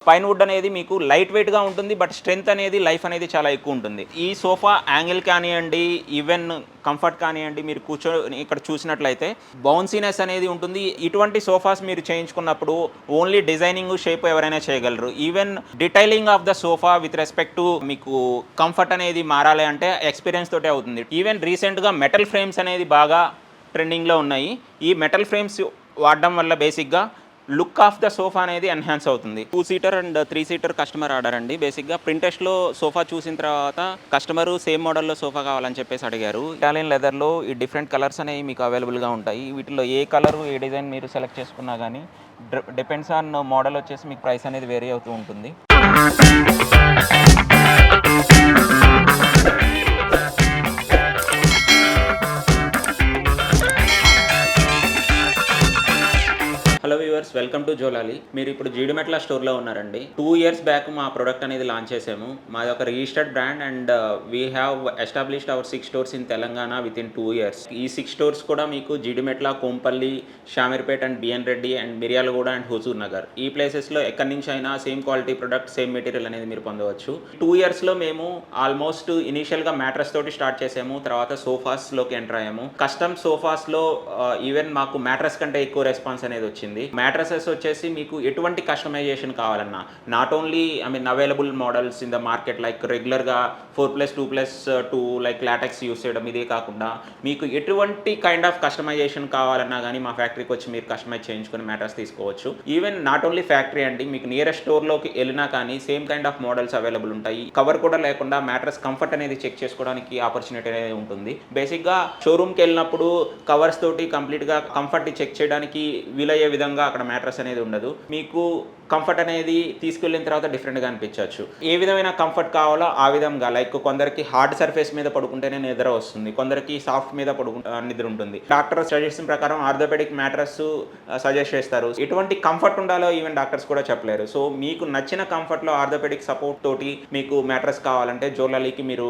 Pine wood అనేది మీకు light వెయిట్గా ఉంటుంది, బట్ స్ట్రెంత్ అనేది లైఫ్ అనేది చాలా ఎక్కువ ఉంటుంది. ఈ సోఫా యాంగిల్ కానివ్వండి, ఈవెన్ కంఫర్ట్ కానివ్వండి, మీరు కూర్చొని ఇక్కడ చూసినట్లయితే బౌన్సీనెస్ అనేది ఉంటుంది. ఇటువంటి సోఫాస్ మీరు చేయించుకున్నప్పుడు ఓన్లీ డిజైనింగ్ షేప్ ఎవరైనా చేయగలరు. Even detailing of the sofa with respect to మీకు కంఫర్ట్ అనేది మారాలి అంటే ఎక్స్పీరియన్స్ తోటే అవుతుంది. ఈవెన్ రీసెంట్గా మెటల్ ఫ్రేమ్స్ అనేది బాగా ట్రెండింగ్లో ఉన్నాయి. ఈ మెటల్ ఫ్రేమ్స్ వాడడం వల్ల బేసిక్గా లుక్ ఆఫ్ ద సోఫా అనేది ఎన్హాన్స్ అవుతుంది. 2 seater and 3 seater customer order అండి. బేసిక్గా ప్రింటెస్ట్లో సోఫా చూసిన తర్వాత కస్టమరు సేమ్ మోడల్లో సోఫా కావాలని చెప్పేసి అడిగారు. ఇటాలియన్ లెదర్లో ఈ డిఫరెంట్ కలర్స్ అనేవి మీకు అవైలబుల్గా ఉంటాయి. వీటిలో ఏ కలరు ఏ డిజైన్ మీరు సెలెక్ట్ చేసుకున్నా కానీ డిపెండ్స్ ఆన్ మోడల్ వచ్చేసి మీకు ప్రైస్ అనేది వేరీ అవుతూ ఉంటుంది. హలో వ్యూవర్స్, వెల్కమ్ టు జోలాలి. మీరు ఇప్పుడు జీడిమెట్ల స్టోర్లో ఉన్నారండి. 2 ఇయర్స్ బ్యాక్ మా ప్రోడక్ట్ అనేది లాంచ్ చేసాము. మాది ఒక registered brand and we have established our 6 stores in Telangana with in 2 years. ఈ 6 స్టోర్స్ కూడా మీకు Jeedimetla, Kompally, Shamirpet and BN Reddy and Miryalaguda and Huzurnagar ఈ ప్లేసెస్లో ఎక్కడి నుంచి అయినా same quality product, same material అనేది మీరు పొందవచ్చు. 2 ఇయర్స్లో మేము ఆల్మోస్ట్ ఇనీషియల్గా మ్యాట్రస్ తోటి స్టార్ట్ చేసాము. తర్వాత సోఫాస్లోకి ఎంటర్ అయ్యాము. కస్టమ్ సోఫాస్లో ఈవెన్ మాకు మ్యాట్రస్ కంటే ఎక్కువ రెస్పాన్స్ అనేది వచ్చింది. మ్యాట్రసెస్ వచ్చేసి మీకు ఎటువంటి కస్టమైజేషన్ కావాలన్నా, not only available models in the market like రెగ్యులర్గా 4+2+2 లైక్ లాటెక్స్ యూస్ చేయడం, ఇదే కాకుండా మీకు ఎటువంటి కైండ్ ఆఫ్ కస్టమైజేషన్ కావాలన్నా కానీ మా ఫ్యాక్టరీకి వచ్చి మీరు కస్టమైజ్ చేయించుకుని మ్యాట్రస్ తీసుకోవచ్చు. ఈవెన్ నాట్ ఓన్లీ ఫ్యాక్టరీ అండి, మీకు నియరెస్ట్ స్టోర్లోకి వెళ్ళినా కానీ same kind of models available ఉంటాయి. కవర్ కూడా లేకుండా మ్యాట్రస్ కంఫర్ట్ అనేది చెక్ చేసుకోవడానికి ఆపర్చునిటీ అనేది ఉంటుంది. బేసిక్గా షోరూమ్కి వెళ్ళినప్పుడు కవర్స్ తోటి కంప్లీట్గా కంఫర్ట్ చెక్ చేయడానికి వీలయ్యే విధంగా అక్కడ మ్యాట్రస్ అనేది ఉండదు. మీకు కంఫర్ట్ అనేది తీసుకెళ్ళిన తర్వాత డిఫరెంట్గా అనిపించవచ్చు. ఏ విధమైన కంఫర్ట్ కావాలో ఆ విధంగా, లైక్ కొందరికి హార్డ్ సర్ఫేస్ మీద పడుకుంటేనే నిద్ర వస్తుంది, కొందరికి సాఫ్ట్ మీద నిద్ర ఉంటుంది. డాక్టర్ సజెషన్ ప్రకారం ఆర్థోపెడిక్ మ్యాట్రస్ సజెస్ట్ చేస్తారు. ఎటువంటి కంఫర్ట్ ఉండాలో ఈవెన్ డాక్టర్స్ కూడా చెప్పలేరు. సో మీకు నచ్చిన కంఫర్ట్లో ఆర్థోపెడిక్ సపోర్ట్ తోటి మీకు మ్యాట్రస్ కావాలంటే జోలాలీకి మీరు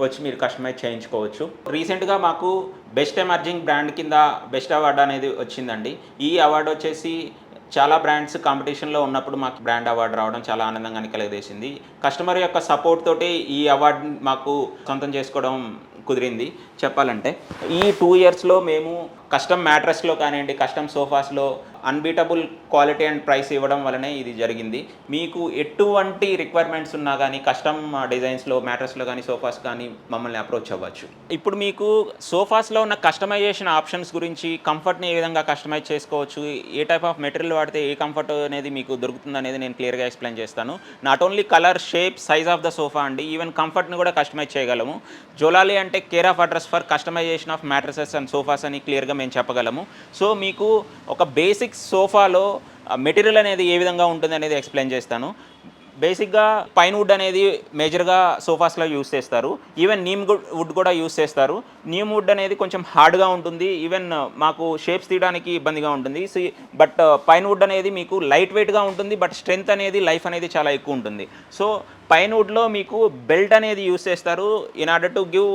వచ్చి మీరు కస్టమైజ్ చేయించుకోవచ్చు. రీసెంట్గా మాకు బెస్ట్ ఎమర్జింగ్ బ్రాండ్ కింద బెస్ట్ అవార్డు అనేది వచ్చిందండి. ఈ అవార్డు వచ్చేసి చాలా బ్రాండ్స్ కాంపిటీషన్లో ఉన్నప్పుడు మాకు బ్రాండ్ అవార్డు రావడం చాలా ఆనందంగా కలిగజేసింది. కస్టమర్ యొక్క సపోర్ట్ తోటి ఈ అవార్డు మాకు సొంతం చేసుకోవడం కుదిరింది చెప్పాలంటే. ఈ 2 ఇయర్స్లో మేము కస్టమ్ మ్యాట్రస్లో కానివ్వండి, కస్టమ్ సోఫాస్లో అన్బీటబుల్ క్వాలిటీ అండ్ ప్రైస్ ఇవ్వడం వల్లనే ఇది జరిగింది. మీకు ఎటువంటి రిక్వైర్మెంట్స్ ఉన్నా కానీ కస్టమ్ డిజైన్స్లో మ్యాట్రస్లో కానీ సోఫాస్ కానీ మమ్మల్ని అప్రోచ్ అవ్వచ్చు. ఇప్పుడు మీకు సోఫాస్లో ఉన్న కస్టమైజేషన్ ఆప్షన్స్ గురించి, కంఫర్ట్ని ఏ విధంగా కస్టమైజ్ చేసుకోవచ్చు, ఏ టైప్ ఆఫ్ మెటీరియల్ వాడితే ఏ కంఫర్ట్ అనేది మీకు దొరుకుతుంది అనేది నేను క్లియర్గా ఎక్స్ప్లెయిన్ చేస్తాను. Not only colour, shape, size of the sofa అండి, ఈవెన్ కంఫర్ట్ని కూడా కస్టమైజ్ చేయగలము. జోలాలి అంటే care of address for customisation of mattresses and sofas అని క్లియర్గా మేము చెప్పగలము. సో మీకు ఒక బేసిక్ సోఫాలో మెటీరియల్ అనేది ఏ విధంగా ఉంటుంది అనేది ఎక్స్ప్లెయిన్ చేస్తాను. బేసిక్గా పైన్ వుడ్ అనేది మేజర్గా సోఫాస్లో యూస్ చేస్తారు. ఈవెన్ నీమ్ వుడ్ కూడా యూస్ చేస్తారు. నీమ్ వుడ్ అనేది కొంచెం హార్డ్గా ఉంటుంది, ఈవెన్ మాకు షేప్స్ తీయడానికి ఇబ్బందిగా ఉంటుంది. బట్ పైన్ వుడ్ అనేది మీకు లైట్ వెయిట్గా ఉంటుంది, బట్ స్ట్రెంత్ అనేది లైఫ్ అనేది చాలా ఎక్కువ ఉంటుంది. సో పైన్ వుడ్లో మీకు బెల్ట్ అనేది యూస్ చేస్తారు in order to give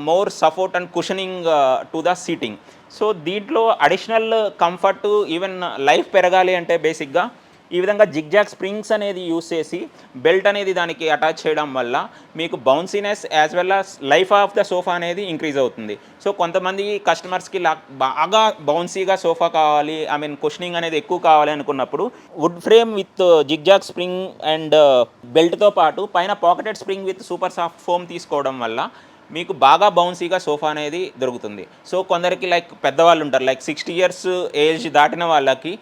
more support and cushioning to the seating. So దీంట్లో అడిషనల్ కంఫర్ట్, ఈవెన్ లైఫ్ పెరగాలి అంటే బేసిక్గా ఈ విధంగా జిగ్జాగ్ స్ప్రింగ్స్ అనేది యూస్ చేసి బెల్ట్ అనేది దానికి అటాచ్ చేయడం వల్ల మీకు bounciness as well as life of the sofa అనేది ఇంక్రీజ్ అవుతుంది. సో కొంతమంది కస్టమర్స్కి బాగా బౌన్సీగా సోఫా కావాలి, కుషనింగ్ అనేది ఎక్కువ కావాలి అనుకున్నప్పుడు wood frame with zigzag spring and బెల్ట్తో పాటు పైన pocketed spring with super soft foam తీసుకోవడం వల్ల మీకు బాగా బౌన్సీగా సోఫా అనేది దొరుకుతుంది. సో కొందరికి లైక్ పెద్దవాళ్ళు ఉంటారు, లైక్ 60 ఇయర్స్ ఏజ్ దాటిన వాళ్ళకి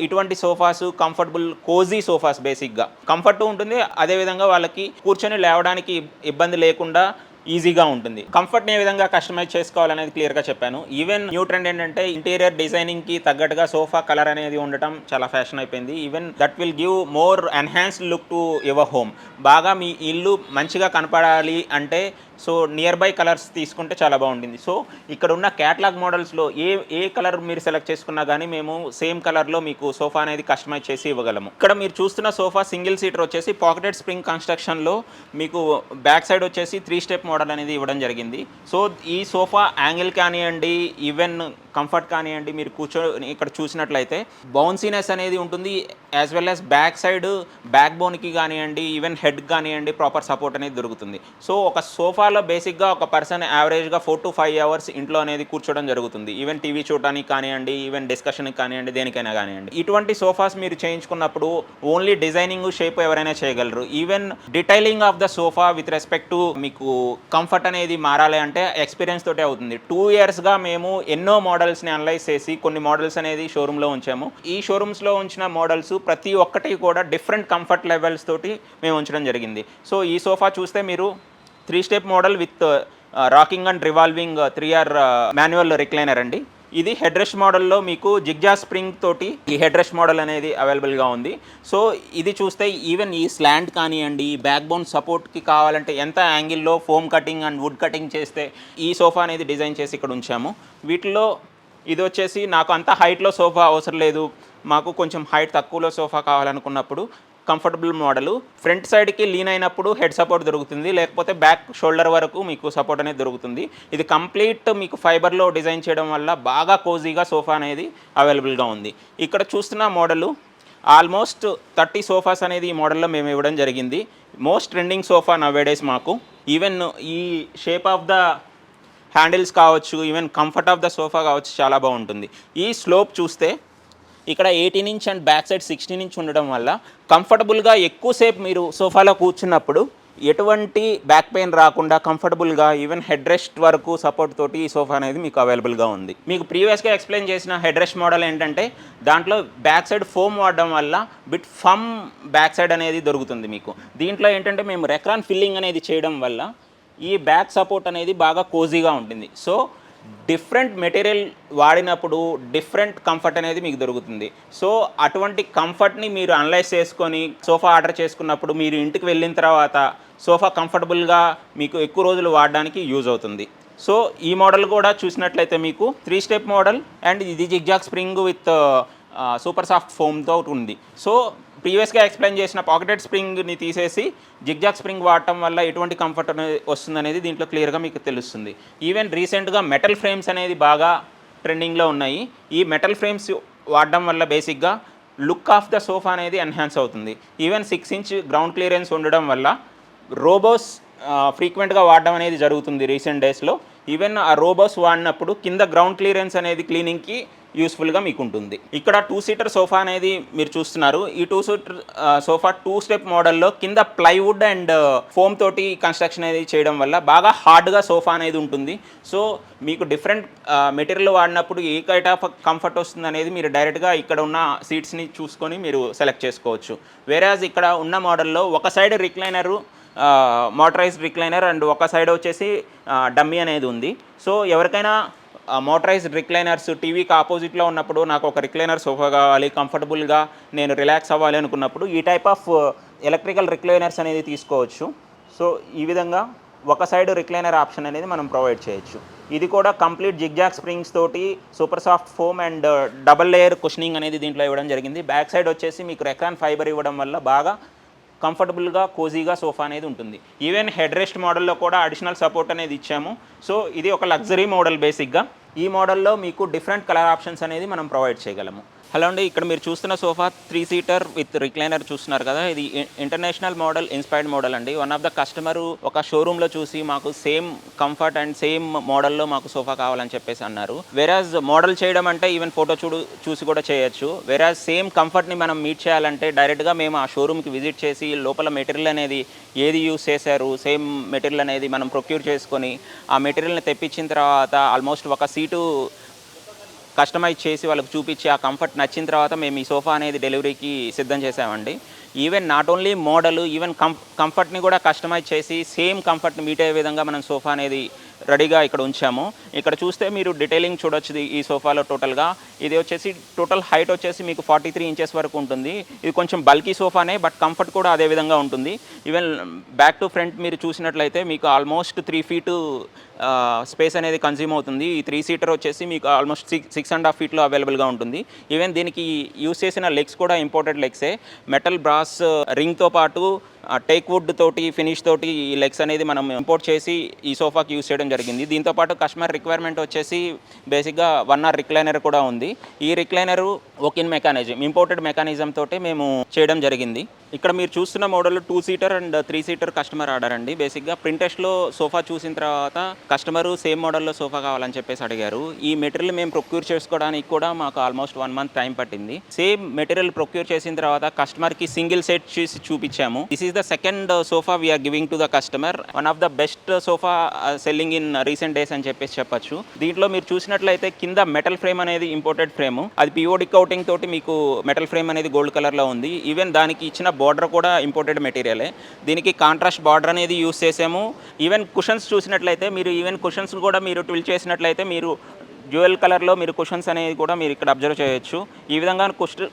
ఇటువంటి సోఫాస్ కంఫర్టబుల్ కోజీ సోఫాస్ బేసిక్గా కంఫర్ట్ ఉంటుంది. అదేవిధంగా వాళ్ళకి కూర్చొని లేవడానికి ఇబ్బంది లేకుండా ఈజీగా ఉంటుంది. కంఫర్ట్ని ఏ విధంగా కస్టమైజ్ చేసుకోవాలనేది క్లియర్గా చెప్పాను. ఈవెన్ న్యూ ట్రెండ్ ఏంటంటే ఇంటీరియర్ డిజైనింగ్కి తగ్గట్టుగా సోఫా కలర్ అనేది ఉండటం చాలా ఫ్యాషన్ అయిపోయింది. Even that will give more enhanced look to your home. బాగా మీ ఇల్లు మంచిగా కనపడాలి అంటే సో నియర్ బై కలర్స్ తీసుకుంటే చాలా బాగుంటుంది. సో ఇక్కడ ఉన్న క్యాటలాగ్ మోడల్స్లో ఏ కలర్ మీరు సెలెక్ట్ చేసుకున్నా కానీ మేము సేమ్ కలర్లో మీకు సోఫా అనేది కస్టమైజ్ చేసి ఇవ్వగలము. ఇక్కడ మీరు చూస్తున్న సోఫా సింగిల్ సీటర్ వచ్చేసి పాకెటెడ్ స్ప్రింగ్ కన్స్ట్రక్షన్లో మీకు బ్యాక్ సైడ్ వచ్చేసి 3 స్టెప్ మోడల్ అనేది ఇవ్వడం జరిగింది. సో ఈ సోఫా యాంగిల్ కానివ్వండి, ఈవెన్ కంఫర్ట్ కానివ్వండి, మీరు కూర్చొని ఇక్కడ చూసినట్లయితే బౌన్సీనెస్ అనేది ఉంటుంది. As well as back side back బోన్కి కానివ్వండి, ఈవెన్ హెడ్ కానివ్వండి ప్రాపర్ సపోర్ట్ అనేది దొరుకుతుంది. సో ఒక సోఫాలో బేసిక్గా ఒక పర్సన్ యావరేజ్గా 4 to 5 అవర్స్ ఇంట్లో అనేది కూర్చోవడం జరుగుతుంది. ఈవెన్ టీవీ చూడడానికి కానివ్వండి, ఈవెన్ డిస్కషన్కి కానివ్వండి, దేనికైనా కానివ్వండి. ఇటువంటి సోఫాస్ మీరు చేయించుకున్నప్పుడు ఓన్లీ డిజైనింగ్ షేప్ ఎవరైనా చేయగలరు. Even detailing of the sofa with respect to మీకు కంఫర్ట్ అనేది మారాలి అంటే ఎక్స్పీరియన్స్ తోటే అవుతుంది. 2 ఇయర్స్గా మేము ఎన్నో మోడల్స్ని అనలైజ్ చేసి కొన్ని మోడల్స్ అనేది షోరూంలో ఉంచాము. ఈ షోరూమ్స్లో ఉంచిన మోడల్స్ ప్రతి ఒక్కటి కూడా డిఫరెంట్ కంఫర్ట్ లెవెల్స్ తోటి మేము ఉంచడం జరిగింది. సో ఈ సోఫా చూస్తే మీరు 3 step model with rocking and revolving 3R manual recliner అండి. ఇది హెడ్ రెస్ట్ మోడల్లో మీకు జిగ్జాగ్ స్ప్రింగ్ తోటి ఈ హెడ్ రెస్ట్ మోడల్ అనేది అవైలబుల్గా ఉంది. సో ఇది చూస్తే ఈవెన్ ఈ స్లాంట్ కానివ్వండి, బ్యాక్ బోన్ సపోర్ట్కి కావాలంటే ఎంత యాంగిల్లో foam cutting and would cutting చేస్తే ఈ సోఫా అనేది డిజైన్ చేసి ఇక్కడ ఉంచాము. వీటిలో ఇది వచ్చేసి నాకు అంత హైట్లో సోఫా అవసరం లేదు, మాకు కొంచెం హైట్ తక్కువలో సోఫా కావాలనుకున్నప్పుడు కంఫర్టబుల్ మోడలు. ఫ్రంట్ సైడ్కి లీన్ అయినప్పుడు హెడ్ సపోర్ట్ దొరుకుతుంది, లేకపోతే బ్యాక్ షోల్డర్ వరకు మీకు సపోర్ట్ అనేది దొరుకుతుంది. ఇది కంప్లీట్ మీకు ఫైబర్లో డిజైన్ చేయడం వల్ల బాగా కోజీగా సోఫా అనేది అవైలబుల్గా ఉంది. ఇక్కడ చూస్తున్న మోడలు ఆల్మోస్ట్ 30 సోఫాస్ అనేది ఈ మోడల్లో మేము ఇవ్వడం జరిగింది. మోస్ట్ ట్రెండింగ్ సోఫా నవేడేస్ మాకు. ఈవెన్ ఈ షేప్ ఆఫ్ ద హ్యాండిల్స్ కావచ్చు, even comfort of the sofa కావచ్చు, చాలా బాగుంటుంది. ఈ స్లోప్ చూస్తే ఇక్కడ 18 inch and back side 16 inch ఉండడం వల్ల కంఫర్టబుల్గా ఎక్కువసేపు మీరు సోఫాలో కూర్చున్నప్పుడు ఎటువంటి బ్యాక్ పెయిన్ రాకుండా కంఫర్టబుల్గా ఈవెన్ హెడ్ రెస్ట్ వరకు సపోర్ట్ తోటి ఈ సోఫా అనేది మీకు అవైలబుల్గా ఉంది. మీకు ప్రీవియస్గా ఎక్స్ప్లెయిన్ చేసిన హెడ్ రెస్ట్ మోడల్ ఏంటంటే దాంట్లో బ్యాక్ సైడ్ ఫోమ్ వాడడం వల్ల బిట్ ఫమ్ బ్యాక్ సైడ్ అనేది దొరుకుతుంది మీకు. దీంట్లో ఏంటంటే మేము రెక్రాన్ ఫిల్లింగ్ అనేది చేయడం వల్ల ఈ బ్యాక్ సపోర్ట్ అనేది బాగా కోజీగా ఉంటుంది. సో డిఫరెంట్ మెటీరియల్ వాడినప్పుడు డిఫరెంట్ కంఫర్ట్ అనేది మీకు దొరుకుతుంది. సో అటువంటి కంఫర్ట్ని మీరు అనలైజ్ చేసుకొని సోఫా ఆర్డర్ చేసుకున్నప్పుడు మీరు ఇంటికి వెళ్ళిన తర్వాత సోఫా కంఫర్టబుల్గా మీకు ఎక్కువ రోజులు వాడడానికి యూజ్ అవుతుంది. సో ఈ మోడల్ కూడా చూసినట్లయితే మీకు 3 స్టెప్ మోడల్ అండ్ ఇది zigzag spring with super soft ఫోమ్తో ఉంది. సో ప్రీవియస్గా ఎక్స్ప్లెయిన్ చేసిన పాకెటెడ్ స్ప్రింగ్ని తీసేసి జిగ్జాగ్ స్ప్రింగ్ వాడటం వల్ల ఎటువంటి కంఫర్ట్ అనేది వస్తుందనేది దీంట్లో క్లియర్గా మీకు తెలుస్తుంది. ఈవెన్ రీసెంట్గా మెటల్ ఫ్రేమ్స్ అనేది బాగా ట్రెండింగ్లో ఉన్నాయి. ఈ మెటల్ ఫ్రేమ్స్ వాడడం వల్ల బేసిక్గా లుక్ ఆఫ్ ద సోఫా అనేది ఎన్హాన్స్ అవుతుంది. ఈవెన్ 6 ఇంచ్ గ్రౌండ్ క్లియరెన్స్ ఉండడం వల్ల రోబోస్ ఫ్రీక్వెంట్గా వాడడం అనేది జరుగుతుంది రీసెంట్ డేస్లో. ఈవెన్ ఆ రోబోస్ వాడినప్పుడు కింద గ్రౌండ్ క్లియరెన్స్ అనేది క్లీనింగ్కి యూస్ఫుల్గా మీకు ఉంటుంది. ఇక్కడ 2 సీటర్ సోఫా అనేది మీరు చూస్తున్నారు. ఈ 2 సీటర్ సోఫా 2 స్టెప్ మోడల్లో కింద ప్లైవుడ్ అండ్ ఫోమ్ తోటి కన్స్ట్రక్షన్ అనేది చేయడం వల్ల బాగా హార్డ్గా సోఫా అనేది ఉంటుంది. సో మీకు డిఫరెంట్ మెటీరియల్ వాడినప్పుడు ఏ కైట్ ఆఫ్ కంఫర్ట్ వస్తుంది అనేది మీరు డైరెక్ట్గా ఇక్కడ ఉన్న సీట్స్ని చూసుకొని మీరు సెలెక్ట్ చేసుకోవచ్చు. వేరేజ్ ఇక్కడ ఉన్న మోడల్లో ఒక సైడ్ రిక్లైనరు మోటరైజ్డ్ రిక్లైనర్ అండ్ ఒక సైడ్ వచ్చేసి డమ్మీ అనేది ఉంది. సో ఎవరికైనా మోటరైజ్డ్ రిక్లైనర్స్ టీవీకి ఆపోజిట్లో ఉన్నప్పుడు నాకు ఒక రిక్లైనర్ సోఫా కావాలి, కంఫర్టబుల్గా నేను రిలాక్స్ అవ్వాలి అనుకున్నప్పుడు ఈ టైప్ ఆఫ్ ఎలక్ట్రికల్ రిక్లైనర్స్ అనేది తీసుకోవచ్చు. సో ఈ విధంగా ఒక సైడ్ రిక్లైనర్ ఆప్షన్ అనేది మనం ప్రొవైడ్ చేయొచ్చు. ఇది కూడా కంప్లీట్ జిగ్జాగ్ స్ప్రింగ్స్ తోటి super soft foam and double layer cushioning అనేది దీంట్లో ఇవ్వడం జరిగింది. బ్యాక్ సైడ్ వచ్చేసి మీకు రెక్రాన్ ఫైబర్ ఇవ్వడం వల్ల బాగా కంఫర్టబుల్గా కోజీగా సోఫా అనేది ఉంటుంది. ఈవెన్ హెడ్ రెస్ట్ మోడల్లో కూడా అడిషనల్ సపోర్ట్ అనేది ఇచ్చాము. సో ఇది ఒక లగ్జరీ మోడల్ బేసిక్గా. ఈ మోడల్లో మీకు డిఫరెంట్ కలర్ ఆప్షన్స్ అనేది మనం ప్రొవైడ్ చేయగలము. హలో అండి, ఇక్కడ మీరు చూస్తున్న సోఫా 3 సీటర్ విత్ రిక్లైనర్ చూస్తున్నారు కదా, ఇది ఇంటర్నేషనల్ మోడల్ ఇన్స్పైర్డ్ మోడల్ అండి. వన్ ఆఫ్ ద కస్టమరు ఒక షోరూంలో చూసి మాకు సేమ్ కంఫర్ట్ అండ్ సేమ్ మోడల్లో మాకు సోఫా కావాలని చెప్పేసి అన్నారు. వేరాజ్ మోడల్ చేయడం అంటే ఈవెన్ ఫోటో చూసి కూడా చేయొచ్చు. వేరాజ్ సేమ్ కంఫర్ట్ని మనం మీట్ చేయాలంటే డైరెక్ట్గా మేము ఆ షోరూమ్కి విజిట్ చేసి లోపల మెటీరియల్ అనేది ఏది యూస్ చేశారు, సేమ్ మెటీరియల్ అనేది మనం ప్రొక్యూర్ చేసుకొని ఆ మెటీరియల్ని తెప్పించిన తర్వాత ఆల్మోస్ట్ ఒక సీటు కస్టమైజ్ చేసి వాళ్ళకి చూపించి ఆ కంఫర్ట్ నచ్చిన తర్వాత మేము ఈ సోఫా అనేది డెలివరీకి సిద్ధం చేసామండి. Even not only model, even కంఫర్ట్ని కూడా కస్టమైజ్ చేసి సేమ్ కంఫర్ట్ని మీట్ అయ్యే విధంగా మనం సోఫా అనేది రెడీగా ఇక్కడ ఉంచాము. ఇక్కడ చూస్తే మీరు డీటెయిలింగ్ చూడొచ్చు ఈ సోఫాలో. టోటల్గా ఇది వచ్చేసి టోటల్ హైట్ వచ్చేసి మీకు 43 ఇంచెస్ వరకు ఉంటుంది. ఇది కొంచెం బల్కీ సోఫానే, బట్ కంఫర్ట్ కూడా అదే విధంగా ఉంటుంది. ఈవెన్ బ్యాక్ టు ఫ్రంట్ మీరు చూసినట్లయితే మీకు ఆల్మోస్ట్ 3 ఫీటు స్పేస్ అనేది కన్జ్యూమ్ అవుతుంది. ఈ 3 సీటర్ వచ్చేసి మీకు ఆల్మోస్ట్ 6.5 ఫీట్లో అవైలబుల్గా ఉంటుంది. ఈవెన్ దీనికి యూస్ చేసిన లెగ్స్ కూడా ఇంపోర్టెడ్ లెగ్సే. మెటల్ బ్రాస్ రింగ్తో పాటు టేక్ వుడ్ తోటి ఫినిష్ తోటి ఈ లెగ్స్ అనేది మనం ఇంపోర్ట్ చేసి ఈ సోఫాకి యూస్ చేయడం జరిగింది. దీంతోపాటు కస్టమర్ రిక్వైర్మెంట్ వచ్చేసి బేసిక్గా 1 hour రిక్లైనర్ కూడా ఉంది. ఈ రిక్లైనరు ఓకిన్ మెకానిజం, ఇంపోర్టెడ్ మెకానిజం తోటి మేము చేయడం జరిగింది. ఇక్కడ మీరు చూస్తున్న model 2 seater and 3 seater customer order అండి. బేసిక్గా ప్రింటెస్ట్లో సోఫా చూసిన తర్వాత కస్టమరు సేమ్ మోడల్లో సోఫా కావాలని చెప్పేసి అడిగారు. ఈ మెటీరియల్ మేము ప్రొక్యూర్ చేసుకోవడానికి కూడా మాకు ఆల్మోస్ట్ 1 month టైం పట్టింది. సేమ్ మెటీరియల్ ప్రొక్యూర్ చేసిన తర్వాత కస్టమర్కి సింగిల్ సెట్ చేసి చూపించాము. This is the second sofa we are giving to the customer. One of the best sofa selling in recent days అని చెప్పేసి చెప్పొచ్చు. దీంట్లో మీరు చూసినట్లయితే కింద మెటల్ ఫ్రేమ్ అనేది ఇంపోర్టెడ్ ఫ్రేమ్, అది పిఓడి కౌటింగ్ తోటి మీకు మెటల్ ఫ్రేమ్ అనేది గోల్డ్ కలర్లో ఉంది. ఈవెన్ దానికి ఇచ్చిన బార్డర్ కూడా ఇంపోర్టెడ్ మెటీరియలే. దీనికి కాంట్రాస్ట్ బార్డర్ అనేది యూస్ చేసాము. ఈవెన్ కుషన్స్ చూసినట్లయితే మీరు ఈవెన్ కుషన్స్ కూడా మీరు ట్విల్ చేసినట్లయితే మీరు డ్యూయల్ కలర్లో మీరు కుషన్స్ అనేది కూడా మీరు ఇక్కడ అబ్జర్వ్ చేయొచ్చు. ఈ విధంగా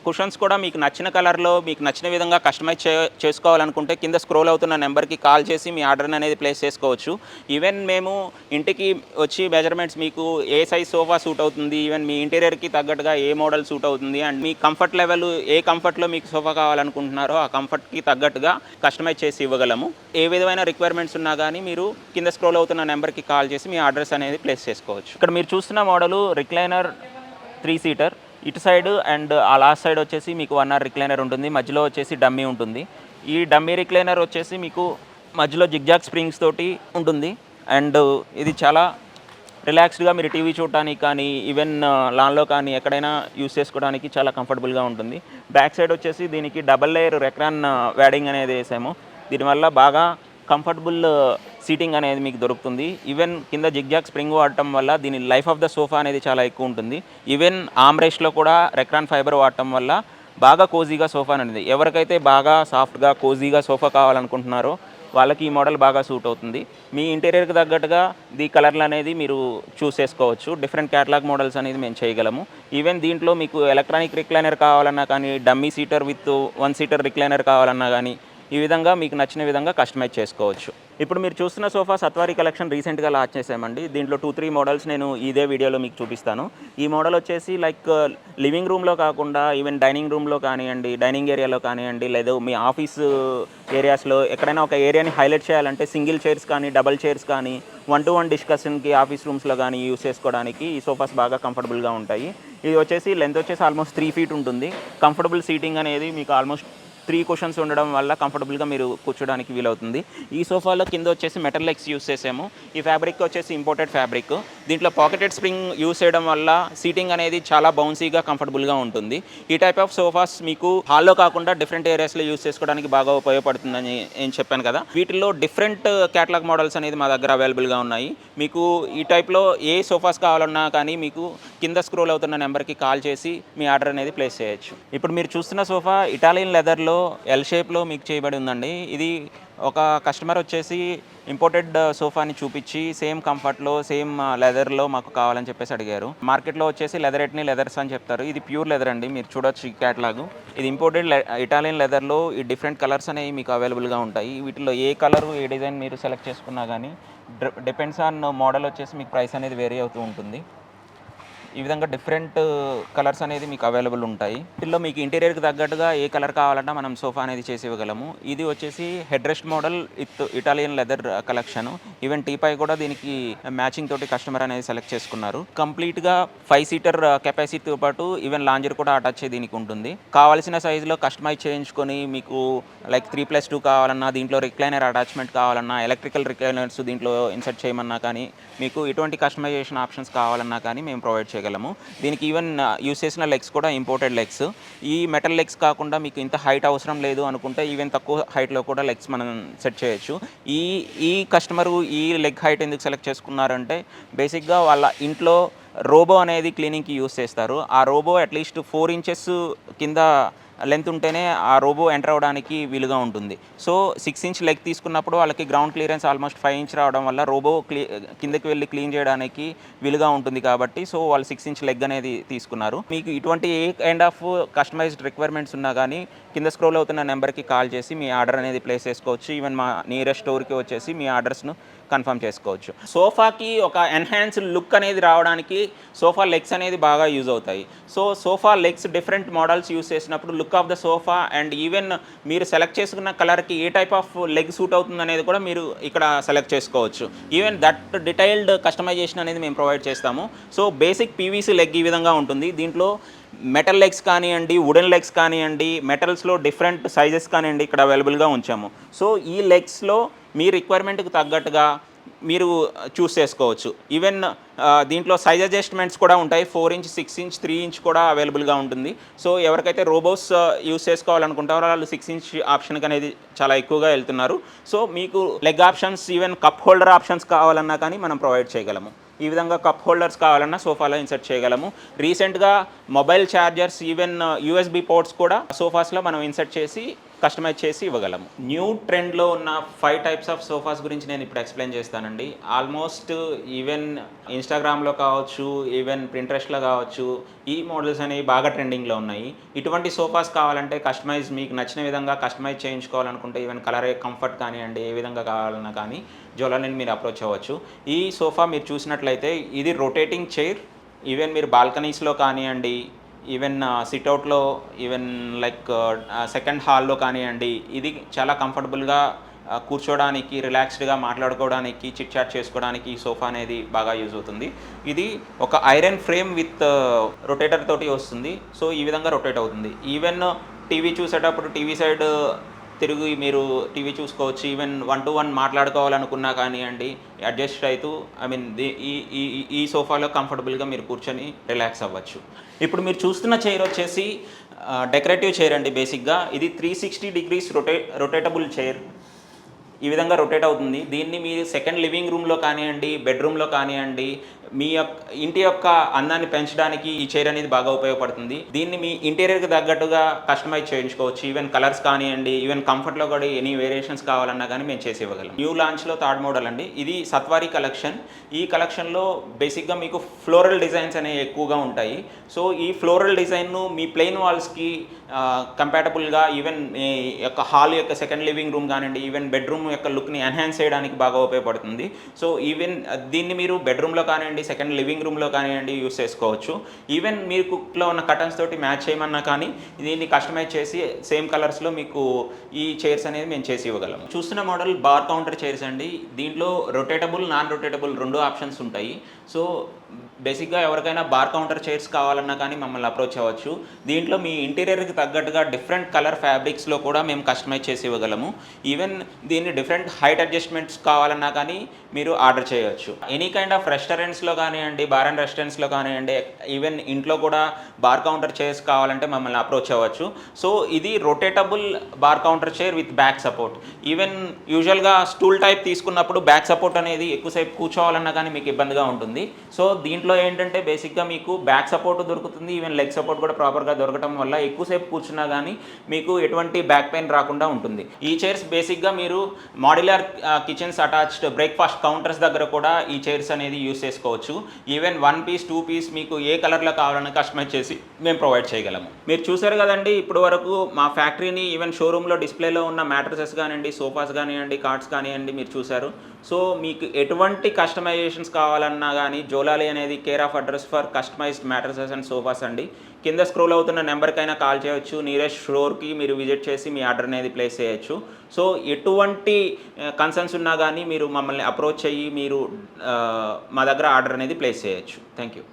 కుషన్స్ కూడా మీకు నచ్చిన కలర్లో మీకు నచ్చిన విధంగా కస్టమైజ్ చేసుకోవాలనుకుంటే కింద స్క్రోల్ అవుతున్న నెంబర్కి కాల్ చేసి మీ ఆర్డర్ అనేది ప్లేస్ చేసుకోవచ్చు. ఈవెన్ మేము ఇంటికి వచ్చి మెజర్మెంట్స్ మీకు ఏ సైజ్ సోఫా సూట్ అవుతుంది, ఈవెన్ మీ ఇంటీరియర్కి తగ్గట్టుగా ఏ మోడల్ సూట్ అవుతుంది అండ్ మీ కంఫర్ట్ లెవెల్ ఏ కంఫర్ట్లో మీకు సోఫా కావాలనుకుంటున్నారో ఆ కంఫర్ట్కి తగ్గట్టుగా కస్టమైజ్ చేసి ఇవ్వగలము. ఏ విధమైన రిక్వైర్మెంట్స్ ఉన్నా కానీ మీరు కింద స్క్రోల్ అవుతున్న నెంబర్కి కాల్ చేసి మీ ఆర్డర్స్ అనేది ప్లేస్ చేసుకోవచ్చు. ఇక్కడ మీరు చూస్తున్న మోడల్ రిక్లైనర్ 3 సీటర్, ఇటు సైడ్ అండ్ ఆ లాస్ట్ సైడ్ వచ్చేసి మీకు 1 hour రిక్లైనర్ ఉంటుంది. మధ్యలో వచ్చేసి డమ్మీ ఉంటుంది. ఈ డమ్మీ రిక్లైనర్ వచ్చేసి మీకు మధ్యలో జిగ్జాగ్ స్ప్రింగ్స్ తోటి ఉంటుంది అండ్ ఇది చాలా రిలాక్స్డ్గా మీరు టీవీ చూడటానికి కానీ ఈవెన్ లాన్లో కానీ ఎక్కడైనా యూస్ చేసుకోవడానికి చాలా కంఫర్టబుల్గా ఉంటుంది. బ్యాక్ సైడ్ వచ్చేసి దీనికి డబల్ లేయర్ రెక్రాన్ వ్యాడింగ్ అనేది వేసాము. దీనివల్ల బాగా కంఫర్టబుల్ సీటింగ్ అనేది మీకు దొరుకుతుంది. ఈవెన్ కింద జిగ్జాగ్ స్ప్రింగ్ వాడటం వల్ల దీని లైఫ్ ఆఫ్ ద సోఫా అనేది చాలా ఎక్కువ ఉంటుంది. ఈవెన్ ఆమ్రెస్ట్లో కూడా రెక్రాన్ ఫైబర్ వాడటం వల్ల బాగా కోజీగా సోఫా అనేది, ఎవరికైతే బాగా సాఫ్ట్గా కోజీగా సోఫా కావాలనుకుంటున్నారో వాళ్ళకి ఈ మోడల్ బాగా సూట్ అవుతుంది. మీ ఇంటీరియర్కి తగ్గట్టుగా ది కలర్లు అనేది మీరు చూస్ చేసుకోవచ్చు. డిఫరెంట్ క్యాటలాగ్ మోడల్స్ అనేది మేము చేయగలము. ఈవెన్ దీంట్లో మీకు ఎలక్ట్రానిక్ రిక్లైనర్ కావాలన్నా కానీ, dummy seater with 1 seater recliner కావాలన్నా కానీ ఈ విధంగా మీకు నచ్చిన విధంగా కస్టమైజ్ చేసుకోవచ్చు. ఇప్పుడు మీరు చూస్తున్న సోఫా సత్వారి కలెక్షన్ రీసెంట్గా లాంచ్ చేసామండి. దీంట్లో 2-3 మోడల్స్ నేను ఇదే వీడియోలో మీకు చూపిస్తాను. ఈ మోడల్ వచ్చేసి లైక్ లివింగ్ రూమ్లో కాకుండా ఈవెన్ డైనింగ్ రూమ్లో కానివ్వండి, డైనింగ్ ఏరియాలో కానివ్వండి, లేదా మీ ఆఫీస్ ఏరియాస్లో ఎక్కడైనా ఒక ఏరియాని హైలైట్ చేయాలంటే సింగిల్ చైర్స్ కానీ డబల్ చైర్స్ కానీ 1-to-1 డిస్కషన్కి ఆఫీస్ రూమ్స్లో కానీ యూస్ చేసుకోవడానికి ఈ సోఫాస్ బాగా కంఫర్టబుల్గా ఉంటాయి. ఇది వచ్చేసి లెంత్ వచ్చేసి ఆల్మోస్ట్ 3 feet ఉంటుంది. కంఫర్టబుల్ సీటింగ్ అనేది మీకు ఆల్మోస్ట్ 3 cushions ఉండడం వల్ల కంఫర్టబుల్గా మీరు కూర్చోడానికి వీలవుతుంది. ఈ సోఫాలో కింద వచ్చేసి మెటల్ లెగ్స్ యూస్ చేసాము. ఈ ఫ్యాబ్రిక్ వచ్చేసి ఇంపోర్టెడ్ ఫ్యాబ్రిక్. దీంట్లో పాకెటెడ్ స్ప్రింగ్ యూస్ చేయడం వల్ల సీటింగ్ అనేది చాలా బౌన్సీగా కంఫర్టబుల్గా ఉంటుంది. ఈ టైప్ ఆఫ్ సోఫాస్ మీకు హాల్లో కాకుండా డిఫరెంట్ ఏరియాస్లో యూస్ చేసుకోవడానికి బాగా ఉపయోగపడుతుందని నేను చెప్పాను కదా. వీటిల్లో డిఫరెంట్ క్యాటలాగ్ మోడల్స్ అనేది మా దగ్గర అవైలబుల్గా ఉన్నాయి. మీకు ఈ టైప్లో ఏ సోఫాస్ కావాలన్నా కానీ మీకు కింద స్క్రోల్ అవుతున్న నెంబర్కి కాల్ చేసి మీ ఆర్డర్ అనేది ప్లేస్ చేయొచ్చు. ఇప్పుడు మీరు చూస్తున్న సోఫా ఇటాలియన్ లెదర్లో ఎల్ షేప్లో మీకు చేయబడి ఉందండి. ఇది ఒక కస్టమర్ వచ్చేసి ఇంపోర్టెడ్ సోఫాని చూపించి సేమ్ కంఫర్ట్లో సేమ్ లెదర్లో మాకు కావాలని చెప్పేసి అడిగారు. మార్కెట్లో వచ్చేసి లెదరెట్ని లెదర్స్ అని చెప్తారు. ఇది ప్యూర్ లెదర్ అండి, మీరు చూడొచ్చు ఈ క్యాటలాగ్. ఇది ఇంపోర్టెడ్ ఇటాలియన్ లెదర్లో ఈ డిఫరెంట్ కలర్స్ అనేవి మీకు అవైలబుల్గా ఉంటాయి. వీటిలో ఏ కలరు ఏ డిజైన్ మీరు సెలెక్ట్ చేసుకున్నా కానీ డిపెండ్స్ ఆన్ మోడల్ వచ్చేసి మీకు ప్రైస్ అనేది వేరీ అవుతూ ఉంటుంది. ఈ విధంగా డిఫరెంట్ కలర్స్ అనేది మీకు అవైలబుల్ ఉంటాయి. వీటిలో మీకు ఇంటీరియర్కి తగ్గట్టుగా ఏ కలర్ కావాలన్నా మనం సోఫా అనేది చేసి ఇవ్వగలము. ఇది వచ్చేసి head rest model with Italian leather collection. Even టీపై కూడా దీనికి మ్యాచింగ్ తోటి కస్టమర్ అనేది సెలెక్ట్ చేసుకున్నారు. కంప్లీట్గా 5 seater కెపాసిటీతో పాటు ఈవెన్ లాంజర్ కూడా అటాచ్ దీనికి ఉంటుంది. కావాల్సిన సైజులో కస్టమైజ్ చేయించుకొని మీకు లైక్ 3+2 కావాలన్నా, దీంట్లో రిక్లైనర్ అటాచ్మెంట్ కావాలన్నా, ఎలక్ట్రికల్ రిక్లైనర్స్ దీంట్లో ఇన్సర్ట్ చేయమన్నా కానీ, మీకు ఎటువంటి కస్టమైజేషన్ ఆప్షన్స్ కావాలన్నా కానీ మేము ప్రొవైడ్ చేయగలము. దీనికి ఈవెన్ యూస్ చేసిన లెగ్స్ కూడా ఇంపోర్టెడ్ లెగ్స్. ఈ మెటల్ లెగ్స్ కాకుండా మీకు ఇంత హైట్ అవసరం లేదు అనుకుంటే ఈవెన్ తక్కువ హైట్లో కూడా లెగ్స్ మనం సెట్ చేయొచ్చు. ఈ కస్టమరు ఈ లెగ్ హైట్ ఎందుకు సెలెక్ట్ చేసుకున్నారంటే బేసిక్గా వాళ్ళ ఇంట్లో రోబో అనేది క్లీనింగ్కి యూస్ చేస్తారు. ఆ రోబో అట్లీస్ట్ 4 inches కింద లెంత్ ఉంటేనే ఆ రోబో ఎంటర్ అవ్వడానికి వీలుగా ఉంటుంది. సో 6 inch లెగ్ తీసుకున్నప్పుడు వాళ్ళకి గ్రౌండ్ క్లియరెన్స్ ఆల్మోస్ట్ 5 inch రావడం వల్ల రోబో కిందకి వెళ్ళి క్లీన్ చేయడానికి వీలుగా ఉంటుంది కాబట్టి సో వాళ్ళు 6 inch లెగ్ అనేది తీసుకున్నారు. మీకు ఇటువంటి ఏ కైండ్ ఆఫ్ కస్టమైజ్డ్ రిక్వైర్మెంట్స్ ఉన్నా కానీ కింద స్క్రోల్ అవుతున్న నెంబర్కి కాల్ చేసి మీ ఆర్డర్ అనేది ప్లేస్ చేసుకోవచ్చు. ఈవెన్ మా నియరెస్ట్ స్టోర్కి వచ్చేసి మీ ఆర్డర్స్ను కన్ఫర్మ్ చేసుకోవచ్చు. సోఫాకి ఒక ఎన్హాన్స్డ్ లుక్ అనేది రావడానికి సోఫా లెగ్స్ అనేది బాగా యూజ్ అవుతాయి. So sofa legs different models use చేసినప్పుడు look of the sofa and even మీరు సెలెక్ట్ చేసుకున్న కలర్కి ఏ టైప్ ఆఫ్ లెగ్ సూట్ అవుతుంది అనేది కూడా మీరు ఇక్కడ సెలెక్ట్ చేసుకోవచ్చు. ఈవెన్ దట్ డీటెయిల్డ్ కస్టమైజేషన్ అనేది మేము ప్రొవైడ్ చేస్తాము. సో బేసిక్ పీవీసీ లెగ్ ఈ విధంగా ఉంటుంది. దీంట్లో మెటల్ లెగ్స్ కానివ్వండి, వుడెన్ లెగ్స్ కానివ్వండి, మెటల్స్లో డిఫరెంట్ సైజెస్ కానివ్వండి ఇక్కడ అవైలబుల్గా ఉంచాము. సో ఈ లెగ్స్లో మీ రిక్వైర్మెంట్కి తగ్గట్టుగా మీరు చూస్ చేసుకోవచ్చు. ఈవెన్ దీంట్లో సైజ్ అడ్జస్ట్మెంట్స్ కూడా ఉంటాయి. 4 ఇంచ్, 6 ఇంచ్, 3 ఇంచ్ కూడా అవైలబుల్గా ఉంటుంది. సో ఎవరికైతే రోబోస్ యూస్ చేసుకోవాలనుకుంటారో వాళ్ళు 6 ఇంచ్ ఆప్షన్కి అనేది చాలా ఎక్కువగా వెళ్తున్నారు. సో మీకు leg options, even cup holder options కావాలన్నా కానీ మనం ప్రొవైడ్ చేయగలము. ఈ విధంగా కప్ హోల్డర్స్ కావాలన్నా సోఫాలో ఇన్సర్ట్ చేయగలము. రీసెంట్గా mobile chargers, even USB ports కూడా సోఫాస్లో మనం ఇన్సర్ట్ చేసి కస్టమైజ్ చేసి ఇవ్వగలము. న్యూ ట్రెండ్లో ఉన్న 5 టైప్స్ ఆఫ్ సోఫాస్ గురించి నేను ఇప్పుడు ఎక్స్ప్లెయిన్ చేస్తానండి. ఆల్మోస్ట్ ఈవెన్ ఇన్స్టాగ్రామ్లో కావచ్చు, ఈవెన్ ప్రింట్రెస్ట్లో కావచ్చు, ఈ మోడల్స్ అనేవి బాగా ట్రెండింగ్లో ఉన్నాయి. ఇటువంటి సోఫాస్ కావాలంటే కస్టమైజ్ మీకు నచ్చిన విధంగా కస్టమైజ్ చేయించుకోవాలనుకుంటే ఈవెన్ కలర్ కంఫర్ట్ కానివ్వండి, ఏ విధంగా కావాలన్నా కానీ జోలాలీని మీరు అప్రోచ్ అవ్వచ్చు. ఈ సోఫా మీరు చూసినట్లయితే ఇది రొటేటింగ్ చైర్. ఈవెన్ మీరు బాల్కనీస్లో కానివ్వండి, ఈవెన్ సిట్అవుట్లో, ఈవెన్ లైక్ సెకండ్ హాల్లో కానివ్వండి, ఇది చాలా కంఫర్టబుల్గా కూర్చోడానికి, రిలాక్స్డ్గా మాట్లాడుకోవడానికి, చిట్ చాట్ చేసుకోవడానికి ఈ సోఫా అనేది బాగా యూజ్ అవుతుంది. ఇది ఒక ఐరన్ ఫ్రేమ్ విత్ రొటేటర్ తోటి వస్తుంది. సో ఈ విధంగా రొటేట్ అవుతుంది. ఈవెన్ టీవీ చూసేటప్పుడు టీవీ సైడ్ తిరిగి మీరు టీవీ చూసుకోవచ్చు. ఈవెన్ 1-to-1 మాట్లాడుకోవాలనుకున్నా కానివ్వండి, అడ్జస్ట్ అవుతూ ఈ సోఫాలో కంఫర్టబుల్గా మీరు కూర్చొని రిలాక్స్ అవ్వచ్చు. ఇప్పుడు మీరు చూస్తున్న చైర్ వచ్చేసి డెకరేటివ్ చైర్ అండి. బేసిక్గా ఇది 360 degrees రొటేటబుల్ చైర్. ఈ విధంగా రొటేట్ అవుతుంది. దీన్ని మీరు సెకండ్ లివింగ్ రూమ్లో కానివ్వండి, బెడ్రూమ్లో కానివ్వండి, మీ ఇంటి యొక్క అందాన్ని పెంచడానికి ఈ చైర్ అనేది బాగా ఉపయోగపడుతుంది. దీన్ని మీ ఇంటీరియర్కి తగ్గట్టుగా కస్టమైజ్ చేయించుకోవచ్చు. ఈవెన్ కలర్స్ కానివ్వండి, ఈవెన్ కంఫర్ట్లో కూడా ఎనీ వేరియేషన్స్ కావాలన్నా కానీ మేము చేసి ఇవ్వగలం. న్యూ లాంచ్లో 3rd మోడల్ అండి. ఇది సత్వారీ కలెక్షన్. ఈ కలెక్షన్లో బేసిక్గా మీకు ఫ్లోరల్ డిజైన్స్ అనేవి ఎక్కువగా ఉంటాయి. సో ఈ ఫ్లోరల్ డిజైన్ను మీ ప్లెయిన్ వాల్స్కి కంపాటబుల్గా, ఈవెన్ మీ యొక్క హాల్ యొక్క సెకండ్ లివింగ్ రూమ్ కానివ్వండి, ఈవెన్ బెడ్రూమ్ యొక్క లుక్ని ఎన్హాన్స్ చేయడానికి బాగా ఉపయోగపడుతుంది. సో ఈవెన్ దీన్ని మీరు బెడ్రూమ్లో కానివ్వండి, సెకండ్ లివింగ్ రూమ్లో కానివ్వండి యూస్ చేసుకోవచ్చు. ఈవెన్ మీరు కుక్లో ఉన్న కర్టన్స్ తోటి మ్యాచ్ చేయమన్నా కానీ దీన్ని కస్టమైజ్ చేసి సేమ్ కలర్స్లో మీకు ఈ చైర్స్ అనేది మేము చేసి ఇవ్వగలము. చూస్తున్న మోడల్ బార్ కౌంటర్ చైర్స్ అండి. దీంట్లో రొటేటబుల్, నాన్ రొటేటబుల్ 2 ఆప్షన్స్ ఉంటాయి. సో బేసిక్గా ఎవరికైనా బార్ కౌంటర్ చైర్స్ కావాలన్నా కానీ మమ్మల్ని అప్రోచ్ అవ్వచ్చు. దీంట్లో మీ ఇంటీరియర్కి తగ్గట్టుగా డిఫరెంట్ కలర్ ఫ్యాబ్రిక్స్లో కూడా మేము కస్టమైజ్ చేసి ఇవ్వగలము. ఈవెన్ దీన్ని డిఫరెంట్ హైట్ అడ్జస్ట్మెంట్స్ కావాలన్నా కానీ మీరు ఆర్డర్ చేయవచ్చు. ఎనీ కైండ్ ఆఫ్ రెస్టారెంట్స్లో కానివ్వండి, బార్ అండ్ రెస్టారెంట్స్లో కానివ్వండి, ఈవెన్ ఇంట్లో కూడా బార్ కౌంటర్ చైర్స్ కావాలంటే మమ్మల్ని అప్రోచ్ అవ్వచ్చు. సో ఇది rotatable bar counter chair with back support. Even యూజువల్గా స్టూల్ టైప్ తీసుకున్నప్పుడు బ్యాక్ సపోర్ట్ అనేది ఎక్కువసేపు కూర్చోవాలన్నా కానీ మీకు ఇబ్బందిగా ఉంటుంది. సో దీంట్లో ఏంటంటే బేసిక్గా మీకు బ్యాక్ సపోర్ట్ దొరుకుతుంది. ఈవెన్ లెగ్ సపోర్ట్ కూడా ప్రాపర్గా దొరకడం వల్ల ఎక్కువసేపు కూర్చున్నా కానీ మీకు ఎటువంటి బ్యాక్ పెయిన్ రాకుండా ఉంటుంది. ఈ చైర్స్ బేసిక్గా మీరు modular kitchens attached breakfast counters దగ్గర కూడా ఈ చైర్స్ అనేది యూస్ చేసుకోవచ్చు. ఈవెన్ 1 పీస్ 2 పీస్ మీకు ఏ కలర్లో కావాలని కస్టమైజ్ చేసి మేము ప్రొవైడ్ చేయగలము. మీరు చూసారు కదండి ఇప్పుడు వరకు మా ఫ్యాక్టరీని, ఈవెన్ షోరూంలో డిస్ప్లేలో ఉన్న మ్యాట్రసెస్ కానివ్వండి, సోఫాస్ కానివ్వండి, కార్డ్స్ కానివ్వండి మీరు చూసారు. సో మీకు ఎటువంటి కస్టమైజేషన్స్ కావాలన్నా కానీ జోలాలి అనేది care of address for customised mattresses and sofas అండి. కింద స్క్రోల్ అవుతున్న నెంబర్కైనా కాల్ చేయవచ్చు. నియరెస్ట్ స్టోర్కి మీరు విజిట్ చేసి మీ ఆర్డర్ అనేది ప్లేస్ చేయొచ్చు. సో ఎటువంటి కన్సర్న్స్ ఉన్నా కానీ మీరు మమ్మల్ని అప్రోచ్ అయ్యి మీరు మా దగ్గర ఆర్డర్ అనేది ప్లేస్ చేయొచ్చు. Thank you.